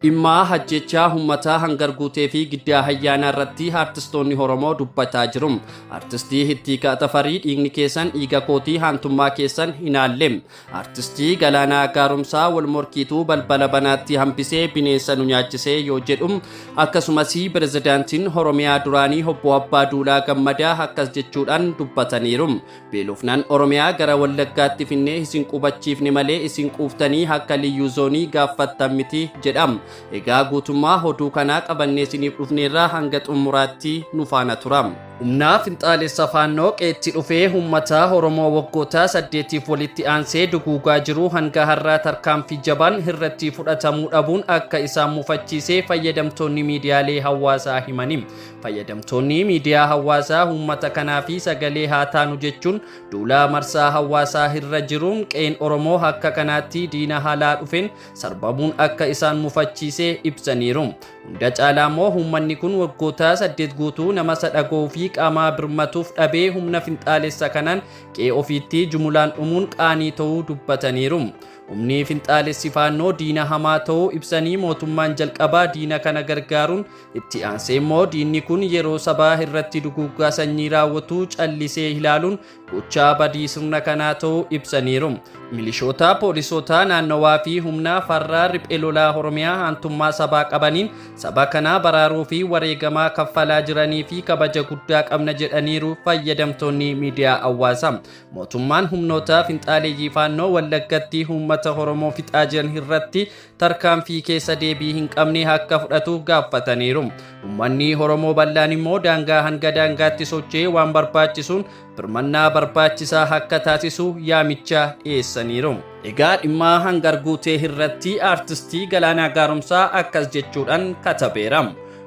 Dhimma hajjechaa uummataa hangar guutee fi giddaa ayyaana irratti artistoonni Oromoo dubbataa jiru. Artistii Hittiiqaa Tafarii dhiigni keessan dhiiga kootii haantummaa keessan hin haalle. Artistii Galaanaa Gaaromsaa wal morkiituu balbala banaatti hambisee bineensa nu nyaachisee yoo jedhu akkasumas pirezidaantiin Oromiyaa duraanii obbo Abbaa Duulaa Gammadaa akkas jechuudhaan dubbataniiru. Beelofnaan Oromiyaa gara Wallaggaatti finnee isin qubachiifne malee isin quuftanii akka liyyuu zoonii gaafattan miti jedhama. Egaa guutummaa oduu kanaa qabannee isiniif dhufneerraa hanga xumuraatti nu faana tura. Humna finxaalessa faannoo qeetti dhufee uummata Oromoo waggoota 8tiif walitti aansee duguugaa jiru hanga har'aa tarkaanfii jabaan irratti fudhatamuu dhabuun akka isaan mufachiisee fayyadamtoonni miidiyaalee hawaasaa himani. Fayyadamtoonni miidiyaa hawaasaa uummata kanaa fi sagalee haa taanu jechuun duulaa marsaa hawaasaa irra jiruun qeen Oromoo akka kanaatti diina haalaa dhufeen sarbamuun akka isaan mufachiisee ibsaniiru. Hunda caalaa immoo uummanni kun waggoota 8 guutuu nama sadhagoo fi qaamaa birmatuuf dhabee humna finxaalessa kanaan qe'ee ofiitti jumulaan dhumuun qaanii ta'uu dubbataniiru. Humni finxaalessi faannoo diina hamaa ta'uu ibsanii mootummaan jalqabaa diina kana gargaaruun itti aansee immoo diinni kun yeroo sabaa irratti duguuggaa sanyii raawwatu callisee ilaaluun gochaa badii sirna kanaa ta'uu ibsaniiru. Milishoota poolisoota naannawaa fi humna farraa riphee lolaa Oromiyaa haantummaa sabaa qabaniin saba kanaa baraaruu fi wareegamaa kaffalaa jiranii fi kabaja guddaa qabna jedhaniiru fayyadamtoonni miidiyaa hawaasaa. Mootummaan humnoota finxaaleeyyii faannoo Wallaggatti uummata Oromoo fixaa jiran irratti tarkaanfii keessa deebii hin qabne akka fudhatu gaafataniiru. Uummanni Oromoo bal'aan immoo daangaa hanga daangaatti socho'ee waan barbaachisuun birmannaa barbaachisaa akka taasisu yaamicha dhiyeessaniiru. Egaa dhimma hangar guutee irratti artistii Galaanaa Gaaromsaa akkas jechuudhaan katabeera.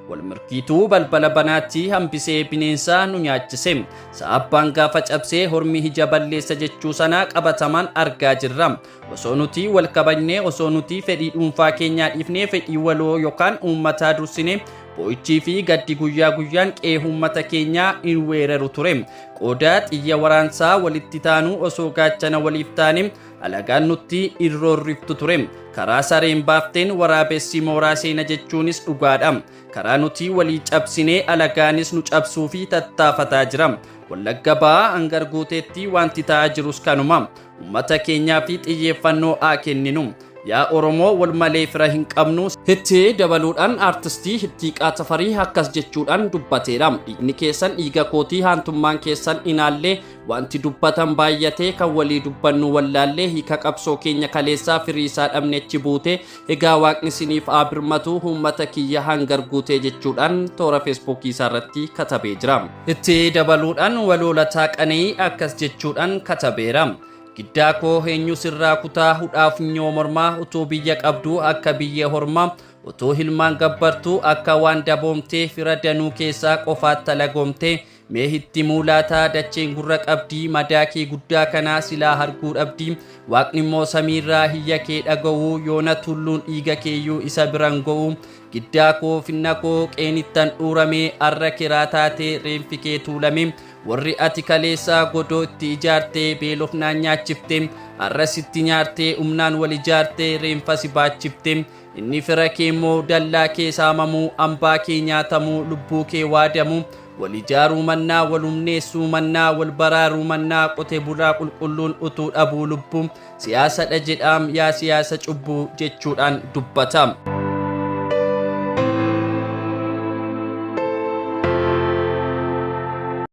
Walmorkiituu balbala banaatti hambisee bineensa nu nyaachise. Sa'abbaan gaafa cabsee hormi ija balleessa jechuu sana qabatamaan argaa jirra. Osoo nuti wal kabajnee osoo nuti fedhii dhuunfaa keenyaa dhiifnee fedhii waloo yookaan uummataa dursine boo'ichii fi gaddi guyyaa guyyaan qe'ee uummata keenyaa in weeraru ture. Qooda xiyya waraansaa walitti taanuu osoo gaachana waliif taane alagaan nutti irroorriftu ture. Karaa sareen baafteen waraabessi mooraa seena jechuunis dhugaadha. Karaa nuti walii cabsinee alagaanis nu cabsuu fi tattaafataa jira. Wallagga ba'aa hangar guuteetti wanti ta'aa jirus kanuma. Uummata keenyaa fi xiyyeeffannoo haa kenninu. Yaa Oromoo wal malee fira hin qabnu itti dabaluudhaan artistii Hittiiqaa Tafarii akkas jechuudhaan dubbateera. Dhiigni keessan dhiiga kootii haantummaan keessan inaallee wanti dubbatan baay'atee kan walii dubbannu wallaallee hiika qabsoo keenya kaleessaa firii isaa dhabnechi buute egaa waaqni isiniif haa birmatu uummata kiyya hangar guutee jechuudhaan toora feesbuukii isaa irratti katabee jira. Itti dabaluudhaan waloolataa qananii akkas jechuudhaan katabeera. Giddaa koo eenyu sirraa kutaa hudhaaf nyoo mormaa utuu biyya qabduu akka biyya hormaa utuu hilmaan gabbartuu akka waan daboomtee fira danuu keessaa qofaat talagoomtee mee hitti muulaataa dacheen gurra qabdii madaa kee guddaa kanaa silaa arguu dhabdii waaqni immoo samiirraa hiyya kee dhaga'uu yoona tulluun dhiiga keeyyuu isa biran ga'uu giddaa koo finna koo qeenittan dhuuramee arra kiraa taatee reenfi kee tuulame warri ati kaleessaa godoo itti ijaartee beelofnaan nyaachifte arrasitti nyaartee humnaan wal ijaartee reenfa si baachifte inni fira kee immoo dallaa kee saamamuu hambaa kee nyaatamuu lubbuu kee waadamuu wal ijaaruu mannaa wal humneessuu mannaa wal baraaruu mannaa qotee bulaa qulqulluun utuu dhabuu lubbuu siyaasa dha jedhaam yaa siyaasa cubbuu jechuudhaan dubbata.